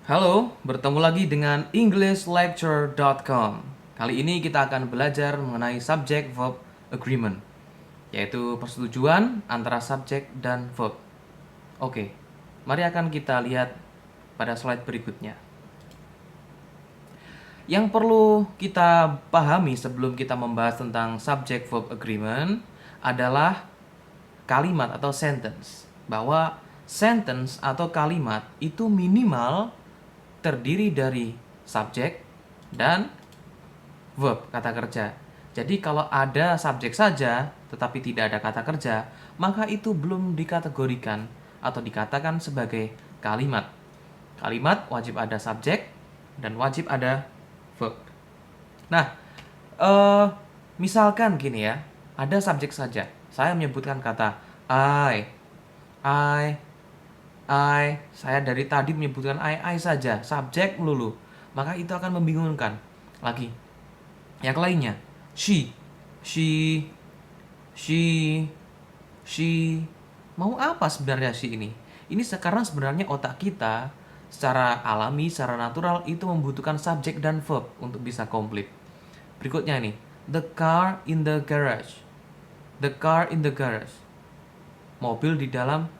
Halo, bertemu lagi dengan EnglishLecture.com. Kali ini kita akan belajar mengenai subject-verb agreement, yaitu persetujuan antara subjek dan verb. Oke, mari akan kita lihat pada slide berikutnya. Yang perlu kita pahami sebelum kita membahas tentang subject-verb agreement adalah kalimat atau sentence. Bahwa sentence atau kalimat itu minimal terdiri dari subjek dan verb, kata kerja. Jadi kalau ada subjek saja tetapi tidak ada kata kerja, maka itu belum dikategorikan atau dikatakan sebagai kalimat. Kalimat wajib ada subjek dan wajib ada verb. Nah, eh, misalkan gini ya, ada subjek saja. Saya menyebutkan kata I, I, saya dari tadi menyebutkan I saja, subjek melulu. Maka itu akan membingungkan. Lagi, yang lainnya, she, she, she, she. Mau apa sebenarnya she ini? Ini sekarang sebenarnya otak kita secara alami, secara natural itu membutuhkan subjek dan verb untuk bisa komplit. Berikutnya nih, the car in the garage. The car in the garage. Mobil di dalam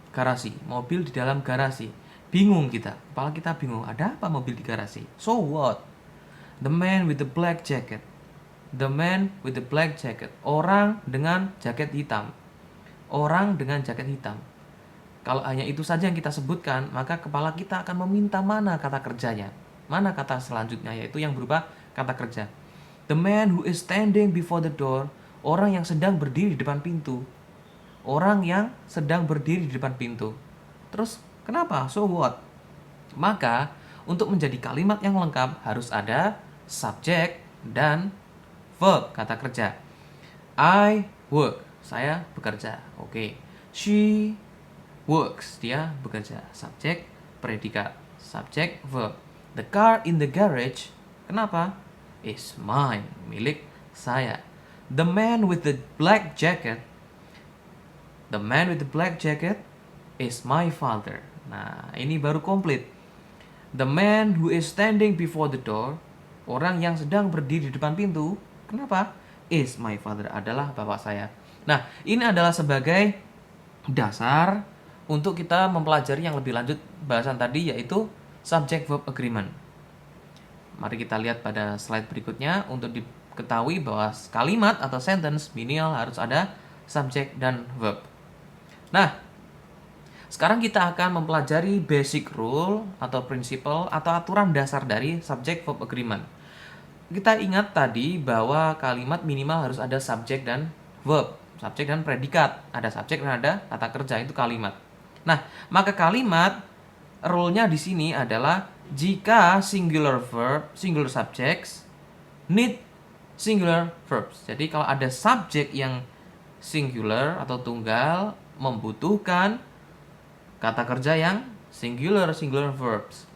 garasi. Mobil di dalam garasi. Bingung kita. Kepala kita bingung. Ada apa mobil di garasi? So what? The man with the black jacket. The man with the black jacket. Orang dengan jaket hitam. Orang dengan jaket hitam. Kalau hanya itu saja yang kita sebutkan, maka kepala kita akan meminta mana kata kerjanya. Mana kata selanjutnya, yaitu yang berupa kata kerja. The man who is standing before the door. Orang yang sedang berdiri di depan pintu. Orang yang sedang berdiri di depan pintu. Terus kenapa? So what? Maka untuk menjadi kalimat yang lengkap harus ada subjek dan verb, kata kerja. I work, saya bekerja. Oke. She works, dia bekerja. Subjek, predikat. Subjek, verb. The car in the garage, kenapa? Is mine, milik saya. The man with the black jacket. The man with the black jacket is my father. Nah, ini baru komplit. The man who is standing before the door, orang yang sedang berdiri di depan pintu, kenapa? Is my father, adalah bapak saya. Nah, ini adalah sebagai dasar untuk kita mempelajari yang lebih lanjut bahasan tadi, yaitu subject verb agreement. Mari kita lihat pada slide berikutnya untuk diketahui bahwa kalimat atau sentence minimal harus ada subjek dan verb. Nah, sekarang kita akan mempelajari basic rule atau principle atau aturan dasar dari subject verb agreement. Kita ingat tadi bahwa kalimat minimal harus ada subjek dan verb, subjek dan predikat. Ada subjek dan ada kata kerja, itu kalimat. Nah, maka kalimat rule-nya di sini adalah jika singular verb, singular subjects need singular verbs. Jadi kalau ada subjek yang singular atau tunggal membutuhkan kata kerja yang singular verbs.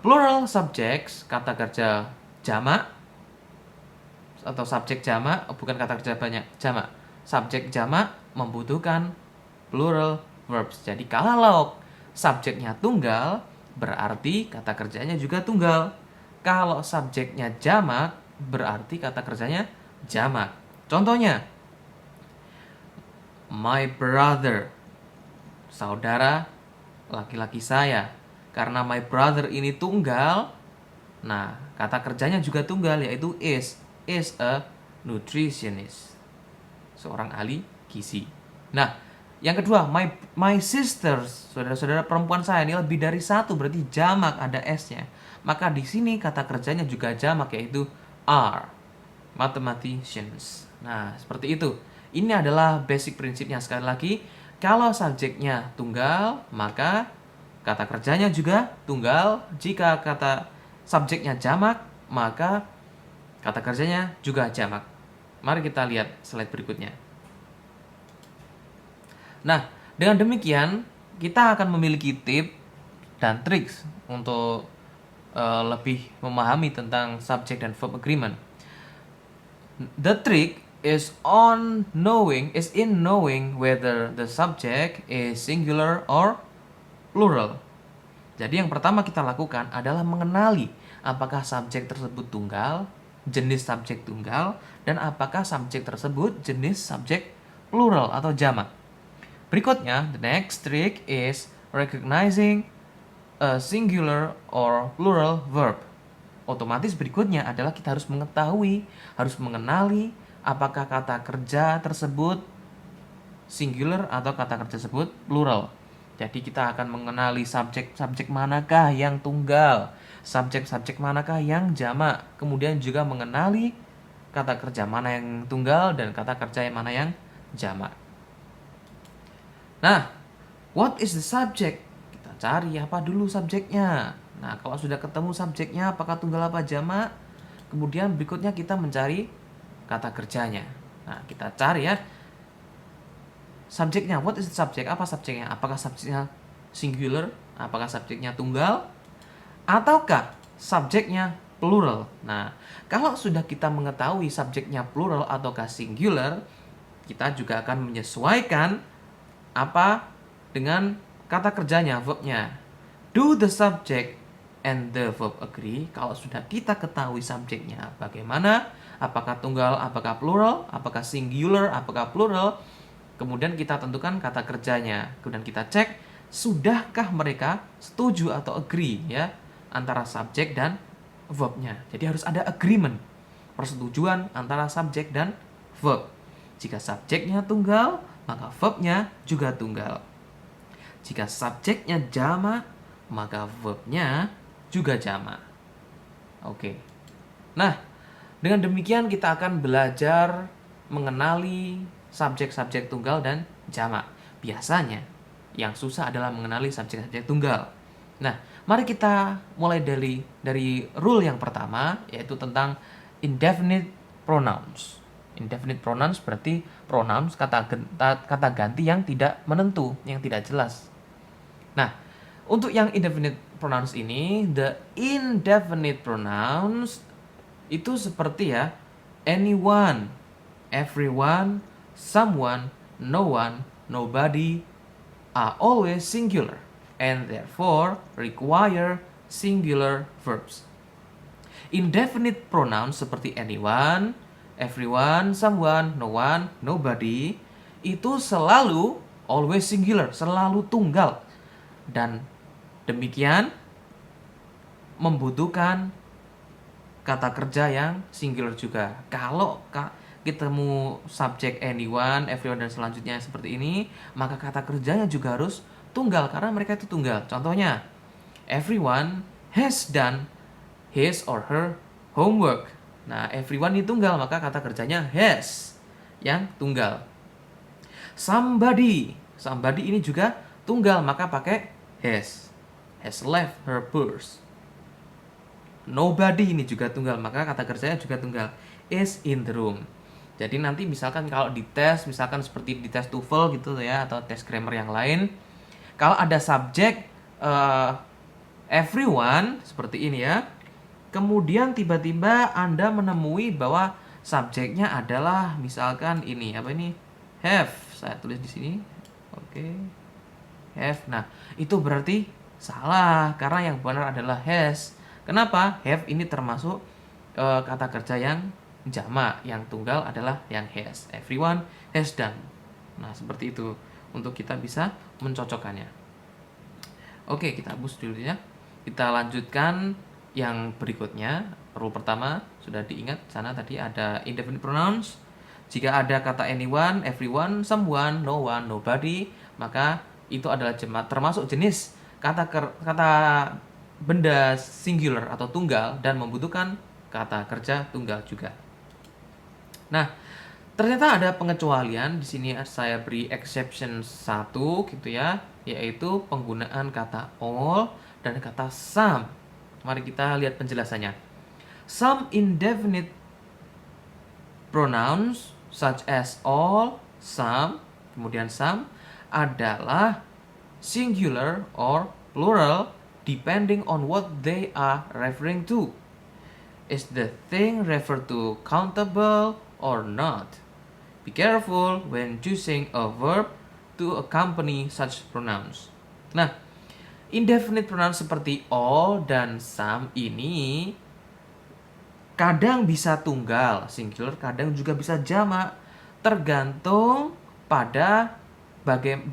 Plural subjects, kata kerja jamak atau subjek jamak, bukan kata kerja banyak, jamak. Subjek jamak membutuhkan plural verbs. Jadi kalau subjeknya tunggal, berarti kata kerjanya juga tunggal. Kalau subjeknya jamak, berarti kata kerjanya jamak. Contohnya, my brother, saudara laki-laki saya. Karena my brother ini tunggal, nah kata kerjanya juga tunggal, yaitu is a nutritionist, seorang ahli gizi. Nah, yang kedua, my sisters, saudara-saudara perempuan saya, ini lebih dari satu, berarti jamak, ada s-nya. Maka di sini kata kerjanya juga jamak, yaitu are mathematicians. Nah, seperti itu. Ini adalah basic prinsipnya. Sekali lagi, kalau subjeknya tunggal, maka kata kerjanya juga tunggal. Jika kata subjeknya jamak, maka kata kerjanya juga jamak. Mari kita lihat slide berikutnya. Nah, dengan demikian, kita akan memiliki tip dan trik untuk lebih memahami tentang subject dan verb agreement. The trick is in knowing whether the subject is singular or plural. Jadi yang pertama kita lakukan adalah mengenali apakah subjek tersebut tunggal, jenis subjek tunggal, dan apakah subjek tersebut jenis subjek plural atau jamak. Berikutnya, the next trick is recognizing a singular or plural verb. Otomatis berikutnya adalah kita harus mengetahui, harus mengenali apakah kata kerja tersebut singular atau kata kerja tersebut plural. Jadi kita akan mengenali subjek-subjek manakah yang tunggal, subjek-subjek manakah yang jamak, kemudian juga mengenali kata kerja mana yang tunggal dan kata kerja yang mana yang jamak. Nah, what is the subject? Kita cari apa dulu subjeknya. Nah, kalau sudah ketemu subjeknya apakah tunggal apa jamak, kemudian berikutnya kita mencari kata kerjanya. Nah, kita cari ya subjeknya. What is the subject? Apa subjeknya? Apakah subjeknya singular? Apakah subjeknya tunggal? Ataukah subjeknya plural? Nah, kalau sudah kita mengetahui subjeknya plural ataukah singular, kita juga akan menyesuaikan apa dengan kata kerjanya, verbnya. Do the subject and the verb agree? Kalau sudah kita ketahui subjeknya bagaimana, apakah tunggal, apakah plural, apakah singular, apakah plural, kemudian kita tentukan kata kerjanya. Kemudian kita cek, sudahkah mereka setuju atau agree ya antara subjek dan verbnya. Jadi harus ada agreement, persetujuan antara subjek dan verb. Jika subjeknya tunggal, maka verbnya juga tunggal. Jika subjeknya jamak, maka verbnya juga jamak. Oke. Nah, dengan demikian kita akan belajar mengenali subjek-subjek tunggal dan jamak. Biasanya yang susah adalah mengenali subjek-subjek tunggal. Nah, mari kita mulai dari rule yang pertama, yaitu tentang indefinite pronouns. Indefinite pronouns berarti pronouns kata ganti yang tidak menentu, yang tidak jelas. Nah, untuk yang indefinite pronouns ini, the indefinite pronouns itu seperti ya anyone, everyone, someone, no one, nobody are always singular and therefore require singular verbs. Indefinite pronouns seperti anyone, everyone, someone, no one, nobody itu selalu always singular, selalu tunggal. Dan demikian membutuhkan kata kerja yang singular juga. Kalau ketemu subjek anyone, everyone dan selanjutnya seperti ini, maka kata kerjanya juga harus tunggal karena mereka itu tunggal. Contohnya, everyone has done his or her homework. Nah, everyone ini tunggal, maka kata kerjanya has yang tunggal. Somebody ini juga tunggal, maka pakai has left her purse. Nobody ini juga tunggal, maka kata kerjanya juga tunggal, is in the room. Jadi nanti misalkan kalau di tes, misalkan seperti di tes TOEFL gitu ya, atau tes grammar yang lain, kalau ada subjek everyone seperti ini ya, kemudian tiba-tiba Anda menemui bahwa subjeknya adalah misalkan ini, apa ini? Have. Saya tulis di sini. Oke. Have. Nah, itu berarti salah karena yang benar adalah has. Kenapa? Have ini termasuk kata kerja yang jamak, yang tunggal adalah yang has. Everyone has done. Nah, seperti itu untuk kita bisa mencocokkannya. Oke, kita hapus dulu ya. Kita lanjutkan yang berikutnya. Rule pertama sudah diingat sana tadi ada indefinite pronouns. Jika ada kata anyone, everyone, someone, no one, nobody, maka itu adalah jamak, termasuk jenis kata benda singular atau tunggal dan membutuhkan kata kerja tunggal juga. Nah, ternyata ada pengecualian. Di sini saya beri exception 1 gitu ya, yaitu penggunaan kata all dan kata some. Mari kita lihat penjelasannya. Some indefinite pronouns such as all, some, kemudian some adalah singular or plural depending on what they are referring to. Is the thing referred to countable or not? Be careful when choosing a verb to accompany such pronouns. Nah, Indefinite pronoun seperti all dan some ini kadang bisa tunggal, singular, kadang juga bisa jamak, tergantung pada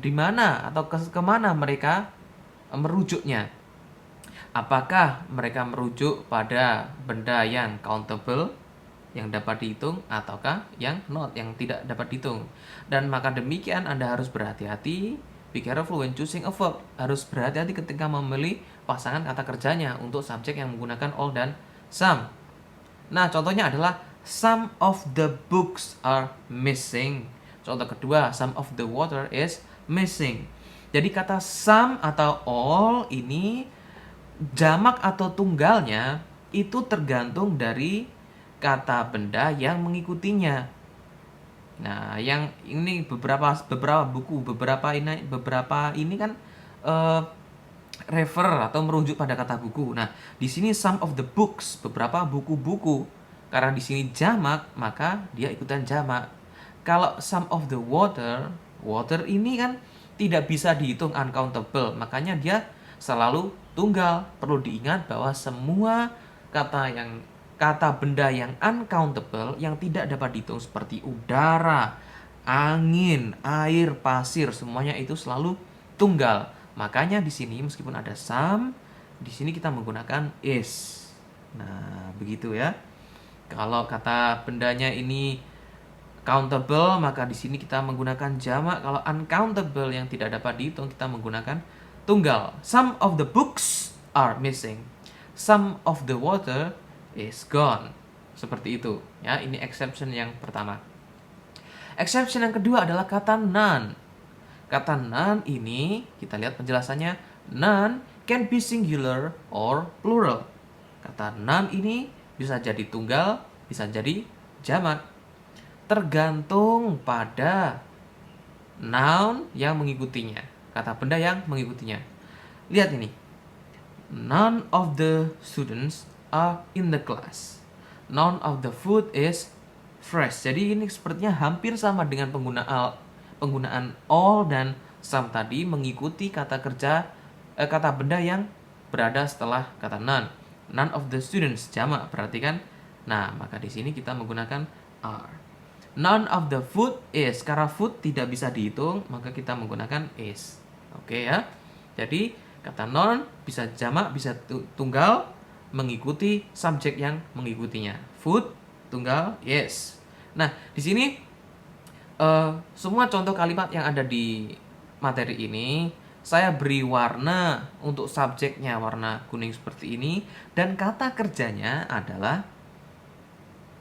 di mana atau kemana mereka merujuknya. Apakah mereka merujuk pada benda yang countable, yang dapat dihitung, ataukah yang not, yang tidak dapat dihitung. Dan maka demikian Anda harus berhati-hati, be careful when choosing a verb. Harus berhati-hati ketika memilih pasangan kata kerjanya untuk subjek yang menggunakan all dan some. Nah, contohnya adalah some of the books are missing. Contoh kedua, some of the water is missing. Jadi kata some atau all ini jamak atau tunggalnya itu tergantung dari kata benda yang mengikutinya. Nah, yang ini beberapa buku, beberapa ini kan refer atau merujuk pada kata buku. Nah, di sini some of the books, beberapa buku-buku. Karena di sini jamak, maka dia ikutan jamak. Kalau some of the water, water ini kan tidak bisa dihitung, uncountable. Makanya dia selalu tunggal. Perlu diingat bahwa semua kata benda yang uncountable, yang tidak dapat dihitung seperti udara, angin, air, pasir, semuanya itu selalu tunggal. Makanya di sini meskipun ada some, di sini kita menggunakan is. Nah, begitu ya. Kalau kata bendanya ini countable, maka di sini kita menggunakan jamak. Kalau uncountable yang tidak dapat dihitung, kita menggunakan tunggal. Some of the books are missing. Some of the water is gone. Seperti itu ya. Ini exception yang pertama. Exception yang kedua adalah kata none. Kata none ini, kita lihat penjelasannya, none can be singular or plural. Kata none ini bisa jadi tunggal, bisa jadi jamak. Tergantung pada noun yang mengikutinya, kata benda yang mengikutinya. Lihat ini. None of the students are in the class. None of the food is fresh. Jadi ini sepertinya hampir sama dengan penggunaan all dan some tadi mengikuti kata benda yang berada setelah kata none. None of the students jamak, perhatikan. Nah, maka di sini kita menggunakan are. None of the food is, karena food tidak bisa dihitung, maka kita menggunakan is. Oke ya. Jadi kata none bisa jamak, bisa tunggal, mengikuti subjek yang mengikutinya. Food tunggal is. Nah, di sini semua contoh kalimat yang ada di materi ini saya beri warna untuk subjeknya warna kuning seperti ini, dan kata kerjanya adalah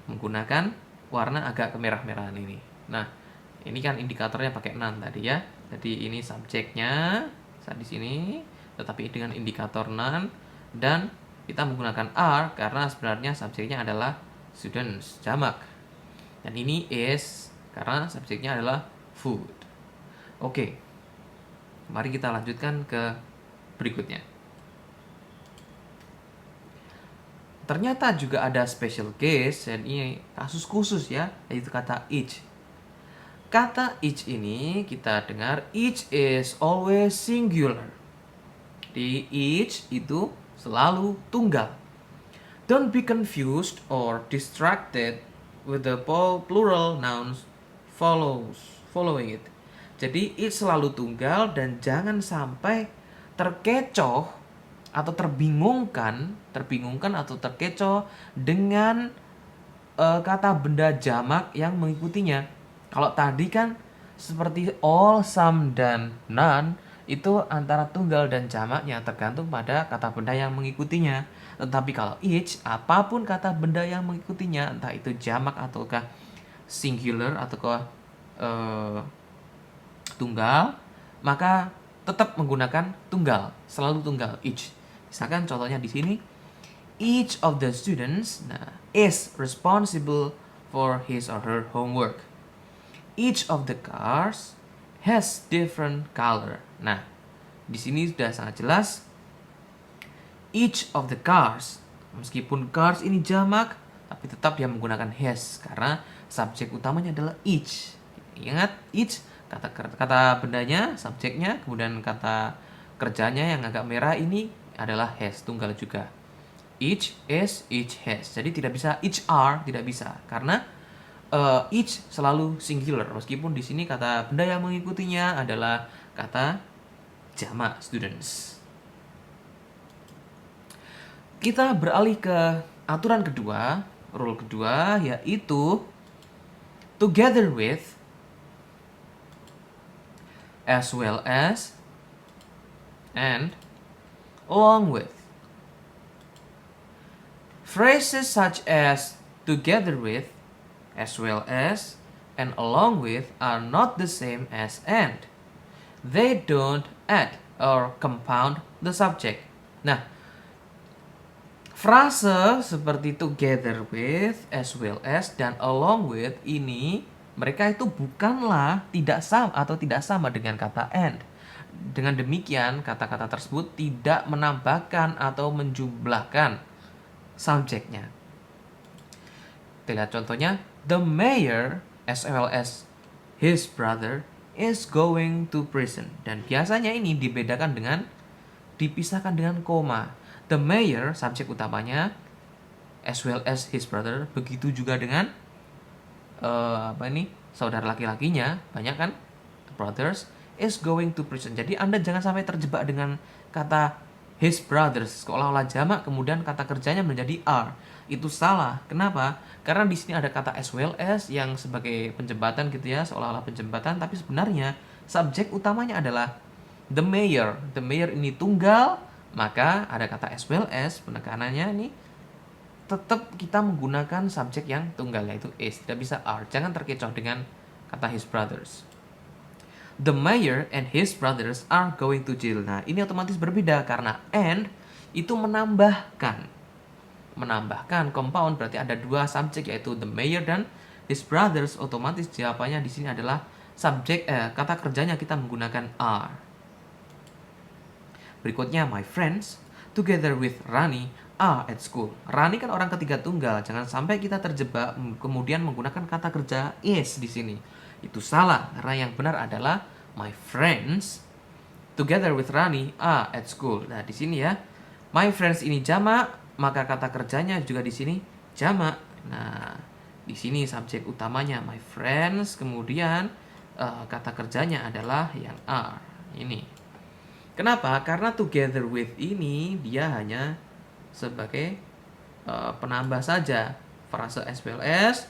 menggunakan warna agak kemerah-merahan ini. Nah, ini kan indikatornya pakai none tadi ya. Jadi ini subjeknya saat di sini, tetapi dengan indikator none, dan kita menggunakan are karena sebenarnya subjeknya adalah students jamak. Dan ini is karena subjeknya adalah food. Oke, mari kita lanjutkan ke berikutnya. Ternyata juga ada special case, dan ini kasus khusus ya, yaitu kata each. Kata each ini kita dengar each is always singular. Di each itu selalu tunggal. Don't be confused or distracted with the plural nouns following it. Jadi it selalu tunggal, dan jangan sampai terkecoh atau terbingungkan atau terkecoh dengan kata benda jamak yang mengikutinya. Kalau tadi kan seperti all, some, dan none itu antara tunggal dan jamaknya tergantung pada kata benda yang mengikutinya. Tetapi kalau each, apapun kata benda yang mengikutinya, entah itu jamak ataukah singular ataukah tunggal, maka tetap menggunakan tunggal, selalu tunggal each. Misalkan contohnya di sini, each of the students is responsible for his or her homework. Each of the cars has different color. Nah, di sini sudah sangat jelas. Each of the cars, meskipun cars ini jamak, tapi tetap dia menggunakan has karena subjek utamanya adalah each. Ingat, each kata bendanya, subjeknya, kemudian kata kerjanya yang agak merah ini adalah has, tunggal juga. Each is, each has. Jadi tidak bisa each are, tidak bisa karena each selalu singular. Meskipun di sini kata benda yang mengikutinya adalah kata jamak students. Kita beralih ke aturan kedua, rule kedua, yaitu together with, as well as, and along with. Phrases such as together with, as well as, and along with are not the same as and. They don't add or compound the subject. Nah, frase seperti together with, as well as, dan along with ini mereka itu bukanlah tidak sama atau tidak sama dengan kata and. Dengan demikian, kata-kata tersebut tidak menambahkan atau menjumlahkan subjeknya. Kita lihat contohnya, the mayor as well as his brother is going to prison. Dan biasanya ini dibedakan dengan dipisahkan dengan koma. The mayor subjek utamanya as well as his brother, begitu juga dengan saudara laki-lakinya, banyak kan, brothers is going to prison. Jadi Anda jangan sampai terjebak dengan kata his brothers seolah-olah jamak kemudian kata kerjanya menjadi are. Itu salah. Kenapa? Karena di sini ada kata as well as yang sebagai penjembatan gitu ya, seolah-olah penjembatan, tapi sebenarnya subjek utamanya adalah the mayor. The mayor ini tunggal, maka ada kata as well as, penekanannya ini tetap kita menggunakan subjek yang tunggal yaitu is, tidak bisa are. Jangan terkecoh dengan kata his brothers. The mayor and his brothers are going to jail. Nah, ini otomatis berbeda karena and itu menambahkan compound, berarti ada dua subjek yaitu the mayor dan his brothers. Otomatis jawabannya di sini adalah subjek kata kerjanya kita menggunakan are. Berikutnya, my friends together with Rani are at school. Rani kan orang ketiga tunggal, jangan sampai kita terjebak kemudian menggunakan kata kerja is di sini. Itu salah, karena yang benar adalah my friends together with Rani are at school. Nah, di sini ya, my friends ini jamak, maka kata kerjanya juga di sini jamak. Nah, di sini subjek utamanya my friends, kemudian kata kerjanya adalah yang are. Ini. Kenapa? Karena together with ini dia hanya sebagai penambah saja. Frase as well as,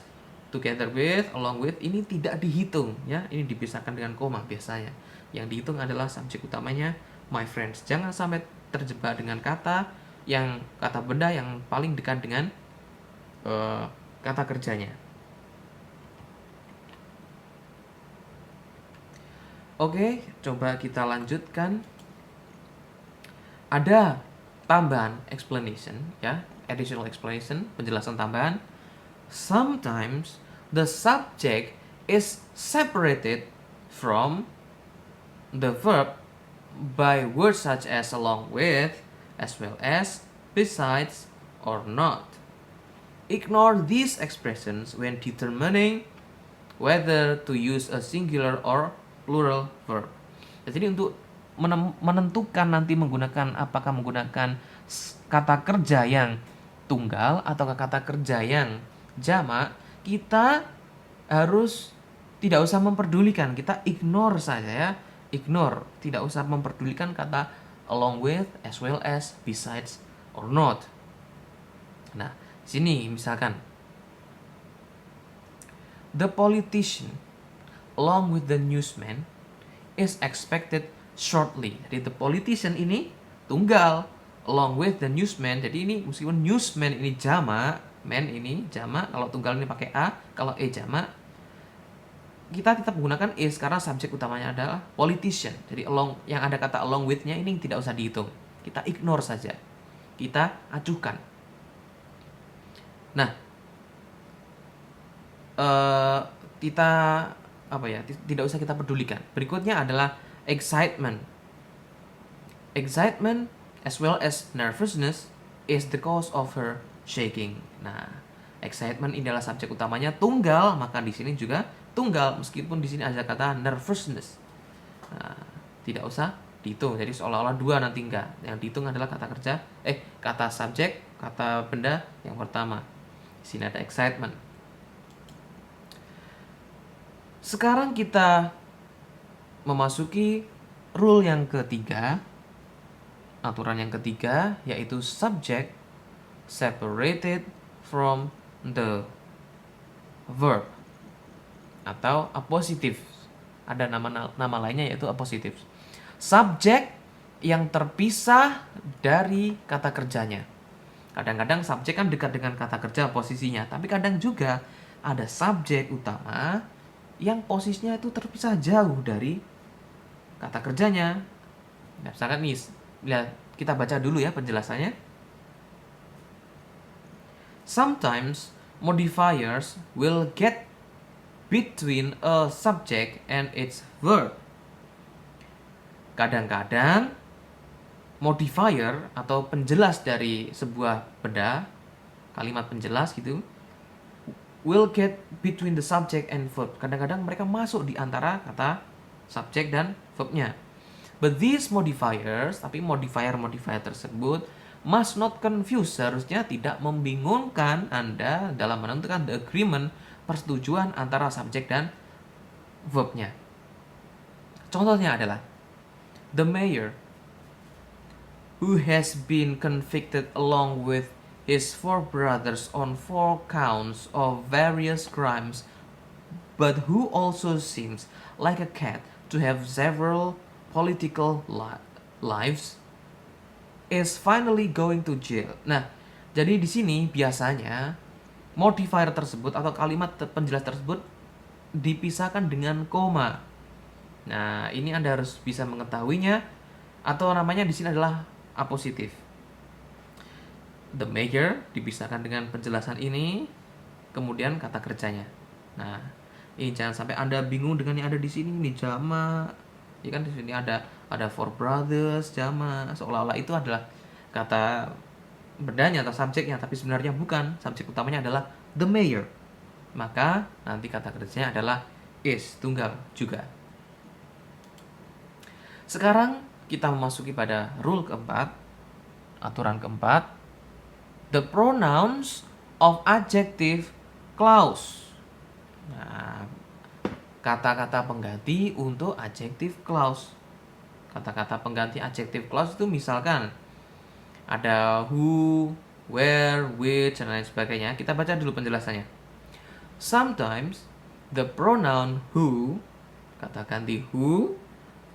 together with, along with ini tidak dihitung ya. Ini dipisahkan dengan koma biasanya. Yang dihitung adalah subjek utamanya my friends. Jangan sampai terjebak dengan kata benda yang paling dekat dengan kata kerjanya. Oke, coba kita lanjutkan. Ada tambahan explanation ya, additional explanation, penjelasan tambahan. Sometimes the subject is separated from the verb by words such as along with, as well as, besides, or not. Ignore these expressions when determining whether to use a singular or plural verb. Jadi untuk menentukan nanti apakah menggunakan kata kerja yang tunggal atau kata kerja yang jamak, kita harus tidak usah memperdulikan, kita ignore saja ya, ignore, tidak usah memperdulikan kata along with, as well as, besides, or not. Nah, sini misalkan the politician along with the newsman is expected shortly. Jadi the politician ini tunggal, along with the newsman. Jadi ini meskipun newsman ini jamak, man ini jamak, kalau tunggal ini pakai a, kalau jamak, kita tetap menggunakan is karena subjek utamanya adalah politician. Jadi yang ada kata along with-nya ini tidak usah dihitung. Kita ignore saja. Kita acuhkan. Nah, tidak usah kita pedulikan. Berikutnya adalah excitement. Excitement as well as nervousness is the cause of her shaking. Nah, excitement ini adalah subjek utamanya tunggal, maka di sini juga tunggal meskipun di sini ada kata nervousness. Nah, tidak usah dihitung. Jadi seolah-olah 2 nanti enggak. Yang dihitung adalah kata kerja, kata subjek, kata benda yang pertama. Di sini ada excitement. Sekarang kita memasuki rule yang ketiga, aturan yang ketiga, yaitu subject separated from the verb atau appositive. Ada nama lainnya yaitu appositive. Subjek yang terpisah dari kata kerjanya. Kadang-kadang subjek kan dekat dengan kata kerja posisinya, tapi kadang juga ada subjek utama yang posisinya itu terpisah jauh dari kata kerjanya. Nah, misalkan nih, kita baca dulu ya penjelasannya. Sometimes modifiers will get between a subject and its verb. Kadang-kadang modifier atau penjelas dari sebuah benda, kalimat penjelas gitu, will get between the subject and verb. Kadang-kadang mereka masuk di antara kata subjek dan verbnya. But these modifiers, tapi modifier tersebut must not confuse, seharusnya tidak membingungkan Anda dalam menentukan the agreement, persetujuan antara subjek dan verbnya. Contohnya adalah the mayor who has been convicted along with his 4 brothers on 4 counts of various crimes, but who also seems like a cat to have several political lives, is finally going to jail. Nah, jadi di sini biasanya modifier tersebut atau kalimat penjelas tersebut dipisahkan dengan koma. Nah, ini Anda harus bisa mengetahuinya, atau namanya di sini adalah appositive. The mayor dipisahkan dengan penjelasan ini, kemudian kata kerjanya. Nah, ini jangan sampai Anda bingung dengan yang ada di sini, ini jamak. Ya kan di sini ada 4 brothers jamak, seolah-olah itu adalah kata bendanya atau subjeknya, tapi sebenarnya bukan. Subjek utamanya adalah the mayor. Maka nanti kata kerjanya adalah is, tunggal juga. Sekarang kita memasuki pada rule keempat, aturan keempat, the pronouns of adjective clause. Nah, kata-kata pengganti untuk adjective clause. Kata-kata pengganti adjective clause itu misalkan ada who, where, which, dan lain sebagainya. Kita baca dulu penjelasannya. Sometimes the pronoun who, kata ganti who,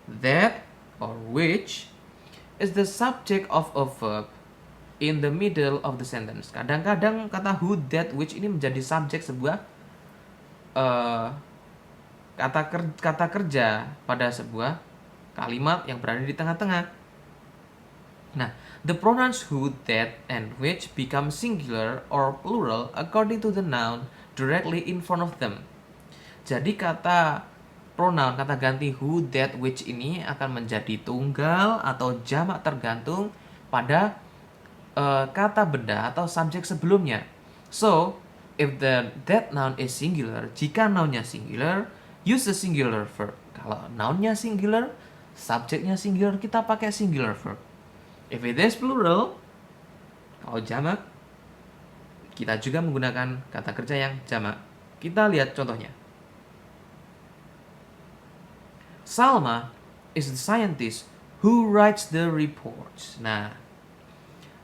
that, or which is the subject of a verb in the middle of the sentence. Kadang-kadang kata who, that, which ini menjadi subjek sebuah kata kerja pada sebuah kalimat yang berada di tengah-tengah. Nah, the pronouns who, that, and which become singular or plural according to the noun directly in front of them. Jadi kata pronoun, kata ganti who, that, which ini akan menjadi tunggal atau jamak tergantung pada kata benda atau subjek sebelumnya. So, if the that noun is singular, jika nounnya singular, use the singular verb. Kalau nounnya singular, subjeknya singular, kita pakai singular verb. If it is plural, kalau jamak, kita juga menggunakan kata kerja yang jamak. Kita lihat contohnya. Salma is the scientist who writes the reports. Nah,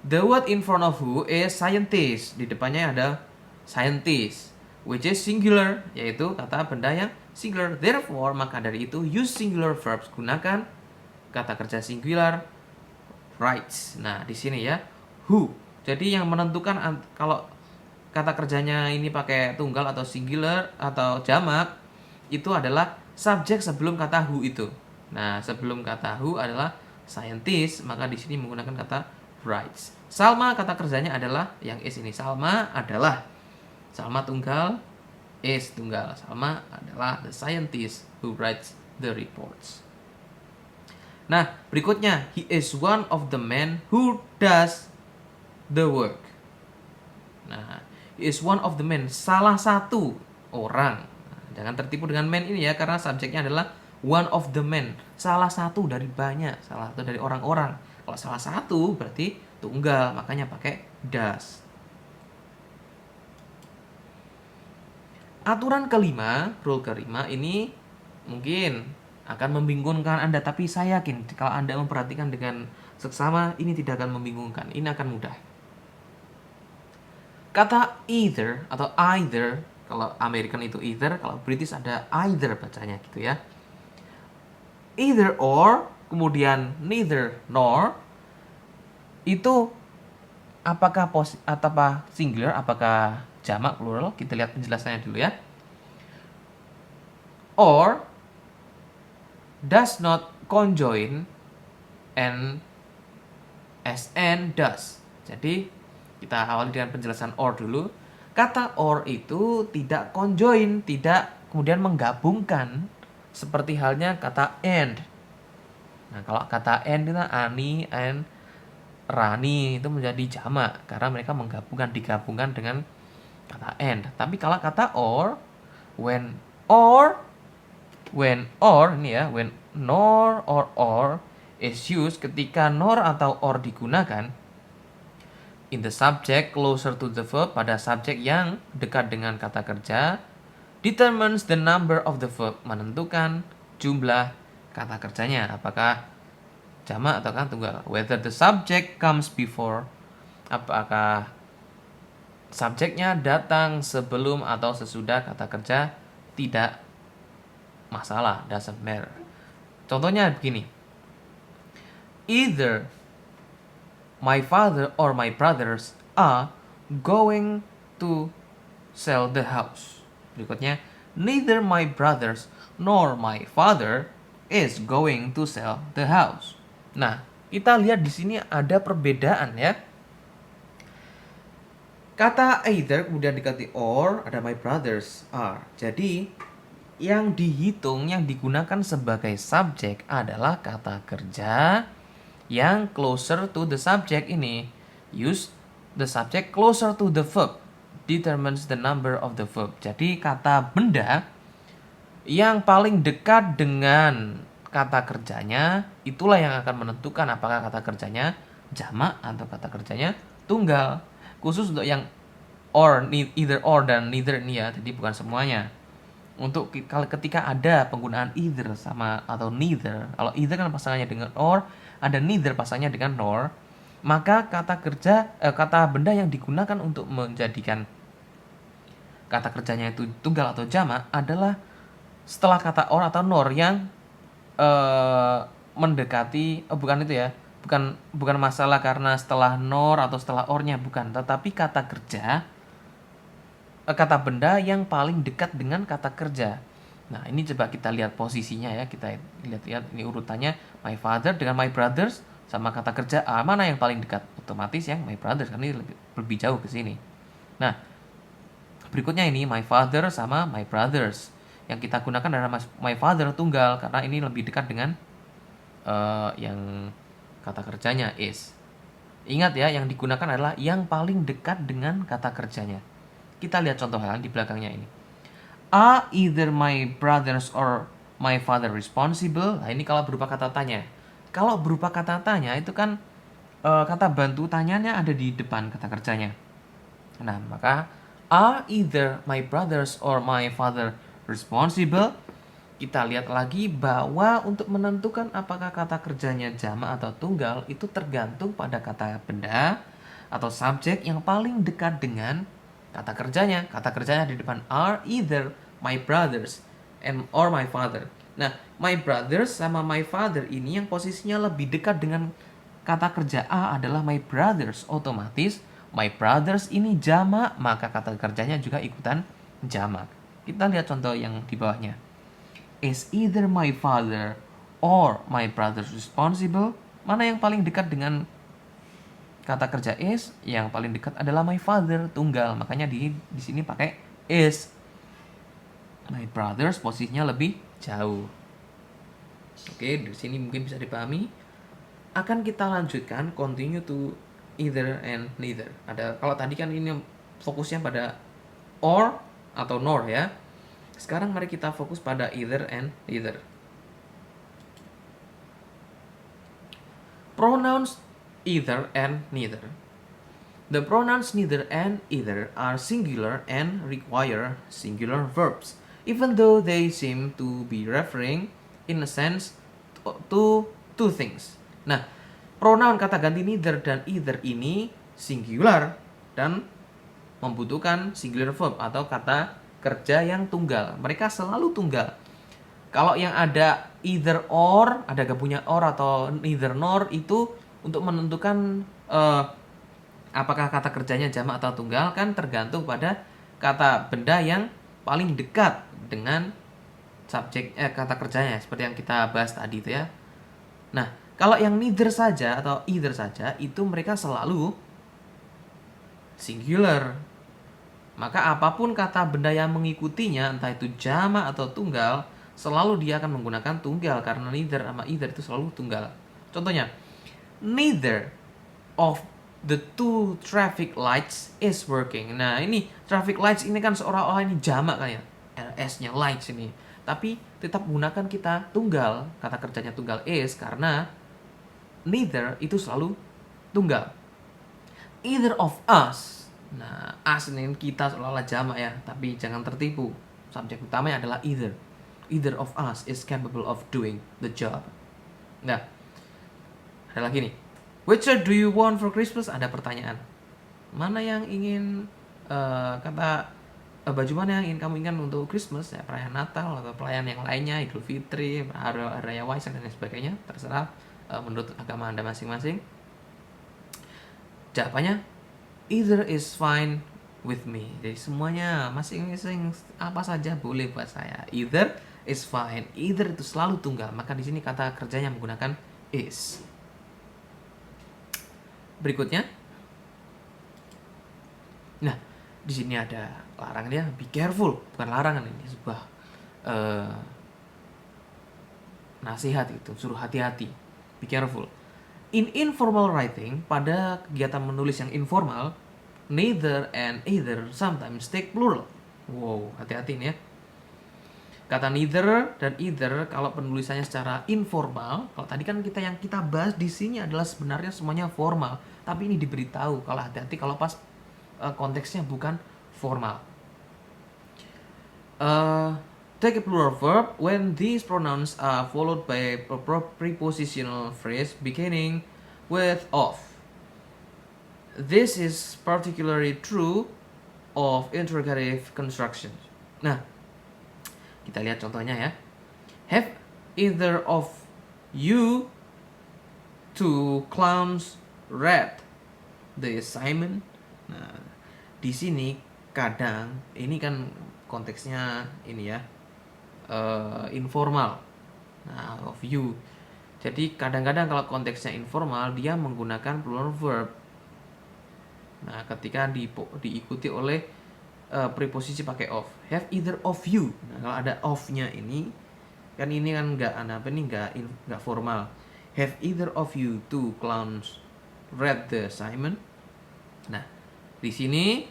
the word in front of who is scientist. Di depannya ada scientist, which is singular, yaitu kata benda yang singular. Therefore, maka dari itu use singular verbs, gunakan kata kerja singular writes. Nah, di sini ya, who. Jadi yang menentukan kalau kata kerjanya ini pakai tunggal atau singular atau jamak, itu adalah subjek sebelum kata who itu. Nah, sebelum kata who adalah scientist, maka di sini menggunakan kata writes. Salma, kata kerjanya adalah yang is ini. Salma adalah, Salma tunggal, is tunggal. Salma adalah the scientist who writes the reports. Nah, berikutnya, he is one of the men who does the work. Nah, he is one of the men, salah satu orang. Nah, jangan tertipu dengan man ini ya, karena subjeknya adalah One of the men, salah satu dari banyak, salah satu dari orang-orang. Kalau salah satu berarti tunggal, makanya pakai does. Aturan kelima, rule kelima ini mungkin akan membingungkan Anda, tapi saya yakin kalau Anda memperhatikan dengan seksama ini tidak akan membingungkan, ini akan mudah. Kata either atau either, kalau American itu either, kalau British ada either bacanya gitu ya. Either or, kemudian neither nor, itu apakah singular, apakah jamak, plural? Kita lihat penjelasannya dulu ya. Or does not conjoin and SN does. Jadi kita awali dengan penjelasan or dulu. Kata or itu tidak conjoin, tidak kemudian menggabungkan seperti halnya kata and. Nah, kalau kata and itu Ani and Rani itu menjadi jamak karena mereka digabungkan dengan kata and. Tapi kalau kata or, when ini ya, when nor or is used, ketika nor atau or digunakan in the subject closer to the verb, pada subjek yang dekat dengan kata kerja, determines the number of the verb, menentukan jumlah kata kerjanya, apakah jamak atau kan tunggal. Whether the subject comes before, apakah subjeknya datang sebelum atau sesudah kata kerja, tidak masalah, doesn't matter. Contohnya begini. Either my father or my brothers are going to sell the house. Berikutnya, neither my brothers nor my father is going to sell the house. Nah, kita lihat di sini ada perbedaan ya. Kata either kemudian diganti or, ada my brothers are. Jadi yang dihitung, yang digunakan sebagai subjek adalah kata kerja yang closer to the subject ini. Use the subject closer to the verb, determines the number of the verb. Jadi kata benda yang paling dekat dengan kata kerjanya, itulah yang akan menentukan apakah kata kerjanya jamak atau kata kerjanya tunggal. Khusus untuk yang or, either or dan neither ini ya, jadi bukan semuanya. Untuk ketika ada penggunaan either sama atau neither, kalau either kan pasangannya dengan or, ada neither pasangannya dengan nor, maka kata benda yang digunakan untuk menjadikan kata kerjanya itu tunggal atau jamak adalah setelah kata or atau nor yang mendekati, bukan itu ya, bukan masalah karena setelah nor atau setelah ornya, bukan, tetapi kata benda yang paling dekat dengan kata kerja. Nah, ini coba kita lihat posisinya ya. Kita lihat ini urutannya, my father dengan my brothers sama kata kerja mana yang paling dekat? Otomatis yang my brothers, karena ini lebih jauh ke sini. Nah, berikutnya ini my father sama my brothers. Yang kita gunakan adalah my father tunggal karena ini lebih dekat dengan yang kata kerjanya is. Ingat ya, yang digunakan adalah yang paling dekat dengan kata kerjanya. Kita lihat contoh hal di belakangnya ini. Are either my brothers or my father responsible? Nah, ini kalau berupa kata tanya. Kalau berupa kata tanya itu kan kata bantu tanyanya ada di depan kata kerjanya. Nah, maka are either my brothers or my father responsible? Kita lihat lagi bahwa untuk menentukan apakah kata kerjanya jamak atau tunggal itu tergantung pada kata benda atau subjek yang paling dekat dengan kata kerjanya. Kata kerjanya di depan are either my brothers or my father. Nah, my brothers sama my father ini yang posisinya lebih dekat dengan kata kerja A adalah my brothers. Otomatis my brothers ini jamak, maka kata kerjanya juga ikutan jamak. Kita lihat contoh yang di bawahnya. Is either my father or my brothers responsible? Mana yang paling dekat dengan kata kerja is? Yang paling dekat adalah my father tunggal, makanya di sini pakai is. My brothers posisinya lebih jauh. Oke, di sini mungkin bisa dipahami. Akan kita lanjutkan continue to either and neither. Kalau tadi kan ini fokusnya pada or atau nor ya. Sekarang mari kita fokus pada either and neither. Pronouns either and neither. The pronouns neither and either are singular and require singular verbs, even though they seem to be referring, in a sense, to two things. Nah, pronoun kata ganti neither dan either ini singular dan membutuhkan singular verb atau kata kerja yang tunggal. Mereka selalu tunggal. Kalau yang ada either or, ada gabungnya or atau neither nor, itu untuk menentukan apakah kata kerjanya jamak atau tunggal kan tergantung pada kata benda yang paling dekat dengan subjek kata kerjanya, seperti yang kita bahas tadi itu ya. Nah, kalau yang neither saja atau either saja itu mereka selalu singular. Maka apapun kata benda yang mengikutinya, entah itu jamak atau tunggal, selalu dia akan menggunakan tunggal karena neither sama either itu selalu tunggal. Contohnya, neither of the two traffic lights is working. Nah, ini traffic lights ini kan seolah-olah ini jamak kan ya. S-nya lights ini. Tapi tetap gunakan kita tunggal. Kata kerjanya tunggal is karena neither itu selalu tunggal. Either of us. Nah, us ini kita seolah-olah jamak ya, tapi jangan tertipu. Subjek utamanya adalah either. Either of us is capable of doing the job. Nah, ada lagi nih. Which shirt do you want for Christmas? Ada pertanyaan. Mana yang ingin baju mana yang ingin kamu inginkan untuk Christmas? Ya, perayaan Natal atau perayaan yang lainnya, Idul Fitri, Hari Raya Waisak dan lain sebagainya. Terserah menurut agama Anda masing-masing. Jawabannya either is fine with me. Jadi semuanya masing-masing apa saja boleh buat saya. Either is fine. Either itu selalu tunggal. Maka di sini kata kerjanya menggunakan is. Berikutnya, nah di sini ada larangannya, be careful, bukan larangan ini sebuah nasihat itu, suruh hati-hati, be careful. In informal writing, pada kegiatan menulis yang informal, neither and either sometimes take plural. Wow, hati-hati nih ya. Kata neither dan either kalau penulisannya secara informal, kalau tadi kan yang kita bahas di sini adalah sebenarnya semuanya formal, tapi ini diberitahu kalau hati-hati kalau pas konteksnya bukan formal. Take a plural verb when these pronouns are followed by a prepositional phrase beginning with of. This is particularly true of interrogative constructions. Nah, kita lihat contohnya ya. Have either of you two clowns read the assignment? Nah, di sini kadang ini kan konteksnya ini ya informal. Nah, of you. Jadi kadang-kadang kalau konteksnya informal dia menggunakan plural verb. Nah, ketika diikuti oleh preposisi pakai of. Have either of you. Nah, kalau ada of-nya ini kan nggak formal. Have either of you two clowns read the assignment? Nah, di sini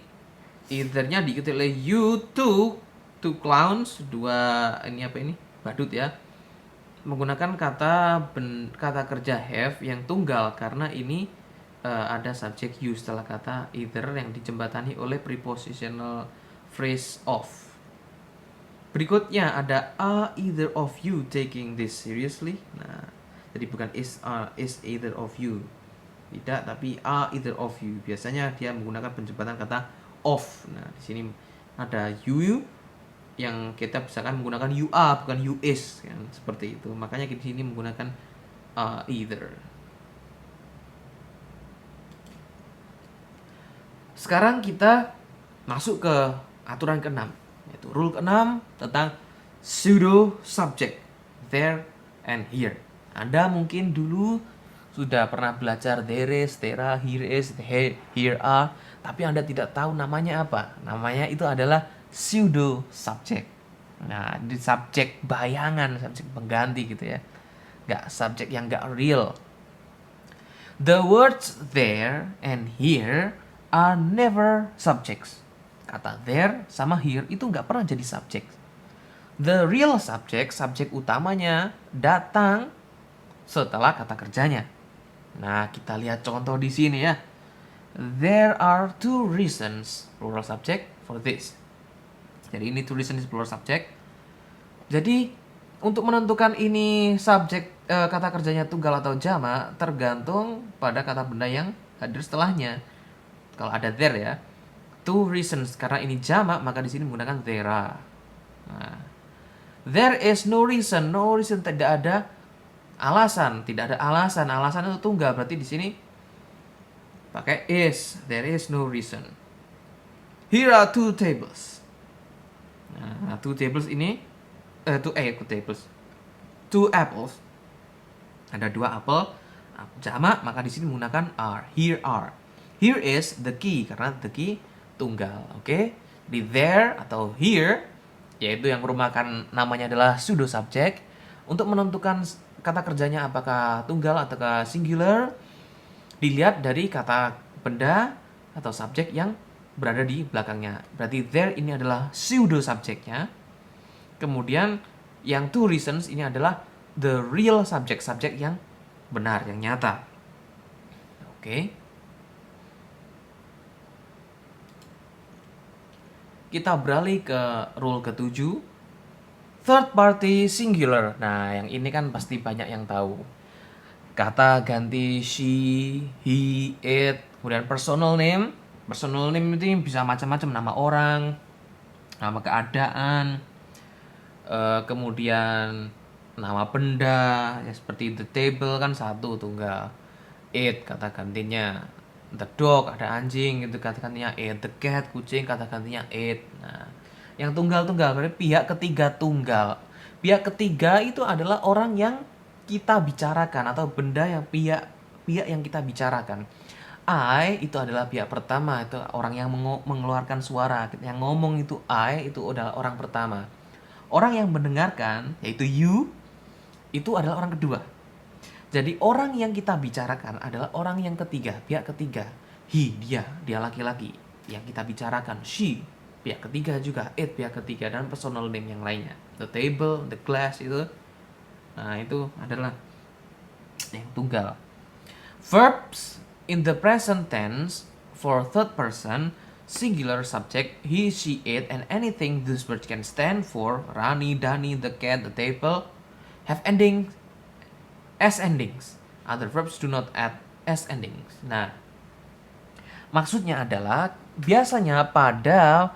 either-nya diikuti oleh you two clowns, badut ya. Menggunakan kata kerja have yang tunggal karena ini ada subjek you setelah kata either yang dijembatani oleh prepositional phrase of. Berikutnya ada are either of you taking this seriously? Nah, jadi bukan is either of you. Tidak, tapi are either of you. Biasanya dia menggunakan penjembatan kata of. Nah, di sini ada you yang kita misalkan menggunakan you are bukan you is kan, seperti itu. Makanya di sini menggunakan either. Sekarang kita masuk ke aturan ke-6, yaitu rule ke-6 tentang pseudo subject there and here. Anda mungkin dulu sudah pernah belajar there is, there are, here is, here are, tapi Anda tidak tahu namanya apa. Namanya itu adalah pseudo subject. Nah, di subjek bayangan, subjek pengganti gitu ya. Subjek yang nggak real. The words there and here are never subjects. Kata there sama here itu nggak pernah jadi subjek. The real subject, subjek utamanya datang setelah kata kerjanya. Nah, kita lihat contoh di sini ya. There are two reasons plural subject for this. Jadi ini two reasons plural subject. Jadi untuk menentukan ini subjek kata kerjanya tunggal atau jamak tergantung pada kata benda yang hadir setelahnya. Kalau ada there ya. Two reasons karena ini jamak maka di sini menggunakan there are. Nah, there is no reason. No reason tidak ada alasan, tidak ada alasan. Alasan itu tunggal berarti di sini pakai is. There is no reason. Here are two tables. Nah, two tables ini two tables. Two apples. Ada dua apel. Jamak maka di sini menggunakan are. Here are. Here is the key karena the key tunggal. Oke. Di there atau here yaitu yang merupakan namanya adalah pseudo subject untuk menentukan kata kerjanya apakah tunggal ataukah singular dilihat dari kata benda atau subjek yang berada di belakangnya. Berarti there ini adalah pseudo subjeknya. Kemudian yang two reasons ini adalah the real subject, subjek yang benar, yang nyata. Oke. Kita beralih ke rule ke-7. Third party singular. Nah, yang ini kan pasti banyak yang tahu. Kata ganti she, he, it, kemudian personal name. Personal name itu bisa macam-macam, nama orang, nama keadaan, kemudian nama benda, ya seperti the table kan satu tunggal. It kata gantinya the dog, ada anjing itu kata gantinya it, the cat kucing kata gantinya it. Nah, yang tunggal-tunggal berarti pihak ketiga tunggal. Pihak ketiga itu adalah orang yang kita bicarakan atau benda yang pihak yang kita bicarakan. I itu adalah pihak pertama, itu orang yang mengeluarkan suara. Yang ngomong itu I itu adalah orang pertama. Orang yang mendengarkan yaitu you itu adalah orang kedua. Jadi orang yang kita bicarakan adalah orang yang ketiga, pihak ketiga. He dia laki-laki yang kita bicarakan. She pihak ketiga juga, it pihak ketiga dan personal name yang lainnya. The table, the glass itu. Nah, itu adalah yang tunggal. Verbs in the present tense for third person singular subject he, she, it, and anything these words can stand for Rani, Dani, the cat, the table have endings as endings. Other verbs do not add as endings. Nah, maksudnya adalah biasanya pada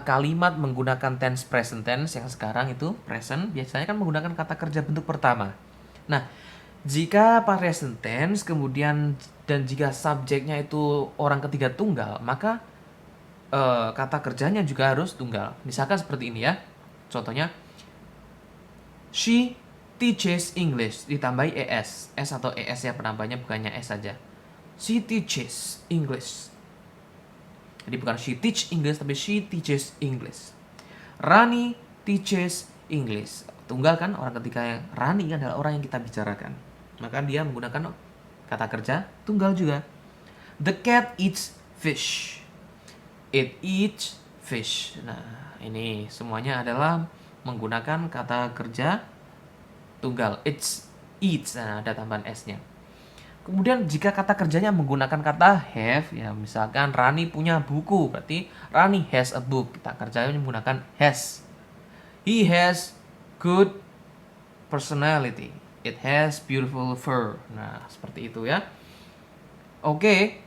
kalimat menggunakan tense present tense yang sekarang itu present biasanya kan menggunakan kata kerja bentuk pertama. Nah, jika present tense kemudian dan jika subjeknya itu orang ketiga tunggal, maka kata kerjanya juga harus tunggal. Misalkan seperti ini ya. Contohnya, she teaches English ditambahi es. S atau es ya penambahnya bukannya s saja. She teaches English. Jadi bukan she teach English tapi she teaches English. Rani teaches English. Tunggal kan orang ketiga yang Rani adalah orang yang kita bicarakan. Maka dia menggunakan kata kerja tunggal juga. The cat eats fish. It eats fish. Nah, ini semuanya adalah menggunakan kata kerja tunggal. It eats. Nah, ada tambahan s-nya. Kemudian jika kata kerjanya menggunakan kata have, ya misalkan Rani punya buku, berarti Rani has a book. Kata kerjanya menggunakan has. He has good personality. It has beautiful fur. Nah, seperti itu ya. Oke.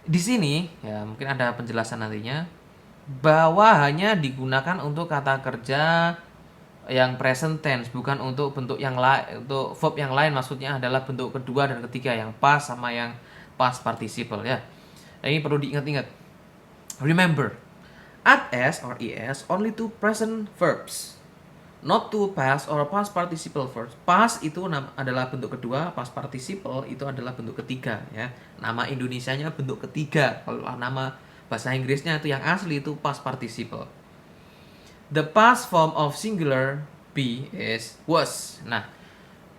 Di sini ya mungkin ada penjelasan nantinya bahwa hanya digunakan untuk kata kerja yang present tense, bukan untuk bentuk yang lain, untuk verb yang lain maksudnya adalah bentuk kedua dan ketiga yang past sama yang past participle ya. Nah, ini perlu diingat-ingat. Remember, add s or es only to present verbs, not to past or past participle verbs. Past itu adalah bentuk kedua, past participle itu adalah bentuk ketiga ya. Nama Indonesianya bentuk ketiga. Kalau nama bahasa Inggrisnya itu yang asli itu past participle. The past form of singular be is was. Nah,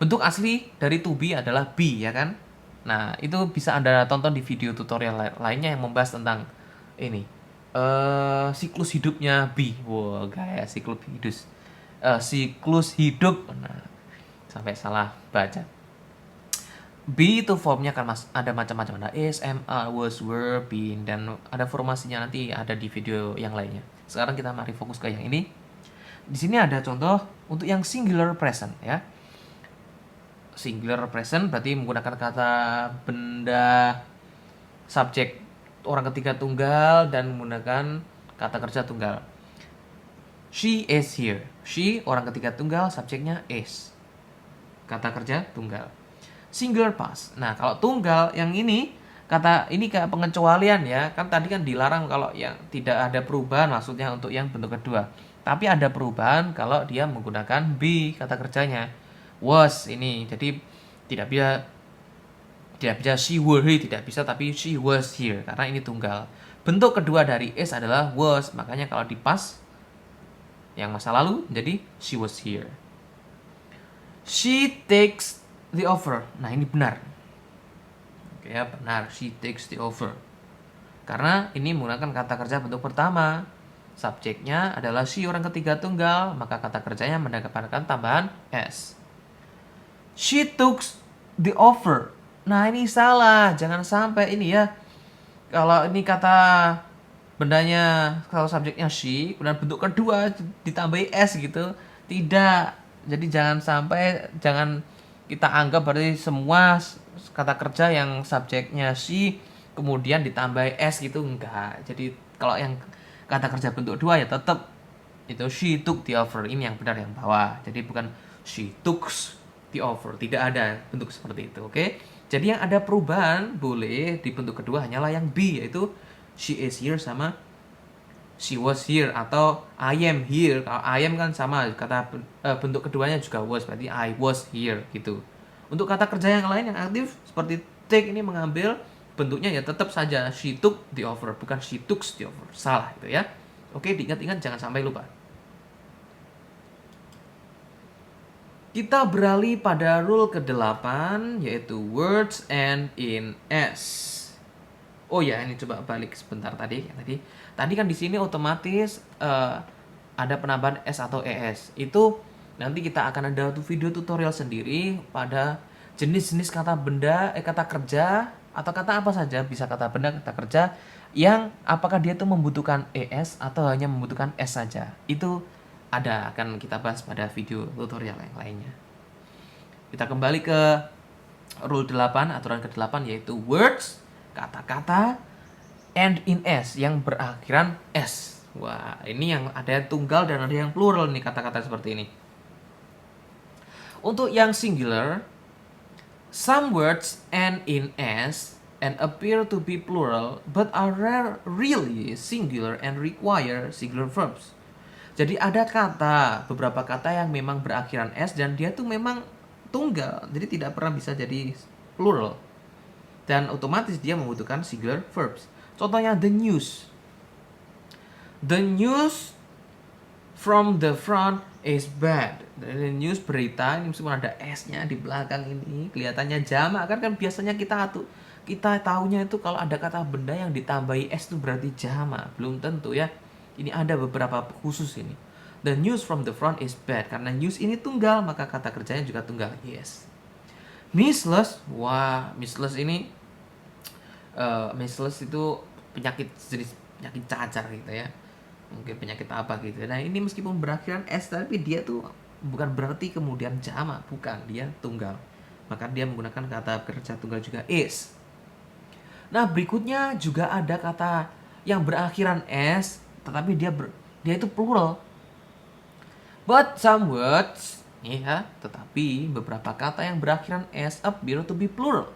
bentuk asli dari to be adalah be ya kan? Nah, itu bisa Anda tonton di video tutorial lainnya yang membahas tentang ini. Siklus hidupnya be. Wow, gaya siklus hidup. Nah, sampai salah baca. Be itu formnya kan ada macam-macam, ada is, am, are, was, were, been, dan ada formasinya nanti ada di video yang lainnya. Sekarang kita mari fokus ke yang ini. Di sini ada contoh untuk yang singular present ya. Singular present berarti menggunakan kata benda, subjek orang ketiga tunggal dan menggunakan kata kerja tunggal. She is here. She orang ketiga tunggal, subjeknya is. Kata kerja tunggal. Singular past. Nah, kalau tunggal yang ini kata ini kayak pengecualian ya. Kan tadi kan dilarang kalau yang tidak ada perubahan maksudnya untuk yang bentuk kedua. Tapi ada perubahan kalau dia menggunakan be kata kerjanya. Was ini. Jadi tidak bisa she were here, tidak bisa, tapi she was here karena ini tunggal. Bentuk kedua dari is adalah was. Makanya kalau di past yang masa lalu jadi she was here. She takes the offer. Nah, ini benar. Oke ya, benar. She takes the offer. Karena ini menggunakan kata kerja bentuk pertama. Subjeknya adalah she orang ketiga tunggal, maka kata kerjanya mendapatkan tambahan s. She took the offer. Nah, ini salah. Jangan sampai ini ya. Kalau ini kata bendanya, kalau subjeknya she, kemudian bentuk kedua ditambahi s gitu. Tidak. Jadi jangan kita anggap berarti semua kata kerja yang subjeknya she kemudian ditambahi s gitu, enggak. Jadi kalau yang kata kerja bentuk dua ya tetap itu she took the offer, ini yang benar yang bawah. Jadi bukan she took the offer, tidak ada bentuk seperti itu, oke? Jadi yang ada perubahan boleh di bentuk kedua hanyalah yang be, yaitu she is here sama she was here atau I am here. Kalau I am kan sama kata bentuk keduanya juga was, berarti I was here gitu. Untuk kata kerja yang lain yang aktif seperti take ini mengambil bentuknya ya tetap saja she took the offer, bukan she took the offer. Salah itu ya. Oke, diingat-ingat jangan sampai lupa. Kita beralih pada rule ke-8 yaitu words end in s. Oh ya, ini coba balik sebentar tadi. Tadi kan di sini otomatis ada penambahan s atau es. Itu nanti kita akan ada video tutorial sendiri pada jenis-jenis kata benda, kata kerja atau kata apa saja, bisa kata benda, kata kerja yang apakah dia itu membutuhkan es atau hanya membutuhkan s saja. Itu akan kita bahas pada video tutorial yang lainnya. Kita kembali ke rule 8, aturan ke-8 yaitu words, kata-kata end in s yang berakhiran s. Wah, ini yang ada yang tunggal dan ada yang plural nih kata-kata seperti ini. Untuk yang singular, some words end in s and appear to be plural but are really singular and require singular verbs. Jadi ada beberapa kata yang memang berakhiran s dan dia tuh memang tunggal, jadi tidak pernah bisa jadi plural. Dan otomatis dia membutuhkan singular verbs. Contohnya the news. The news from the front is bad. The news berita ini meskipun ada s-nya di belakang ini kelihatannya jamak kan biasanya kita tahunya itu kalau ada kata benda yang ditambahi s itu berarti jamak. Belum tentu ya. Ini ada beberapa khusus ini. The news from the front is bad. Karena news ini tunggal, maka kata kerjanya juga tunggal. Yes. Measles. Wah, measles ini measles itu jenis penyakit cacar gitu ya. Mungkin penyakit apa gitu. Nah, ini meskipun berakhiran s tapi dia tuh bukan berarti kemudian jamak, bukan, dia tunggal. Maka dia menggunakan kata kerja tunggal juga is. Nah, berikutnya juga ada kata yang berakhiran s tetapi dia itu plural. But some words, ya, tetapi beberapa kata yang berakhiran s appear to be plural.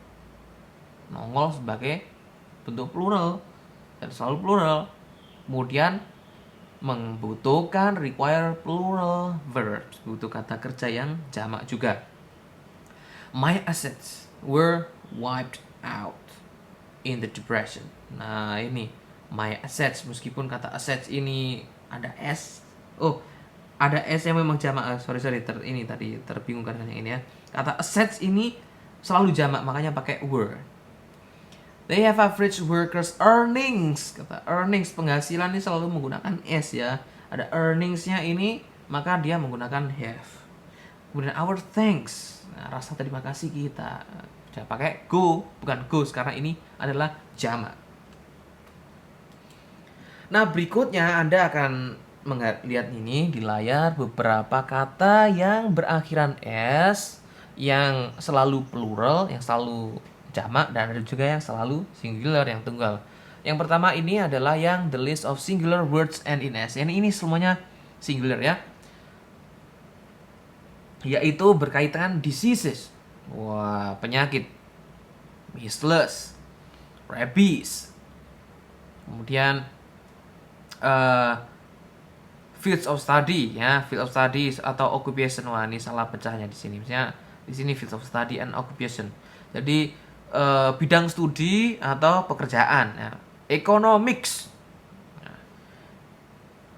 Nongol sebagai bentuk plural dan selalu plural. Kemudian membutuhkan require plural verbs, butuh kata kerja yang jamak juga. My assets were wiped out in the depression. Nah, ini my assets, meskipun kata assets ini ada s. Ada s yang memang jamak. Ini tadi terbingungkan dengan ini ya. Kata assets ini selalu jamak, makanya pakai were. They have average workers earnings. Kata earnings, penghasilan ini selalu menggunakan s ya. Ada earningsnya ini, maka dia menggunakan have. Kemudian our thanks, nah, rasa terima kasih kita. Saya pakai go, bukan goes, karena ini adalah jamak. Nah, berikutnya Anda akan melihat ini di layar beberapa kata yang berakhiran s, yang selalu plural, yang selalu jamak, dan ada juga yang selalu singular, yang tunggal. Yang pertama ini adalah yang the list of singular words end in s. Ini semuanya singular ya. Yaitu berkaitan diseases. Wah, penyakit. Measles, rabies. Kemudian fields of study ya, field of study atau occupation. Wah, ini salah pecahnya di sini. Misalnya di sini fields of study and occupation. Jadi bidang studi atau pekerjaan ya. Economics,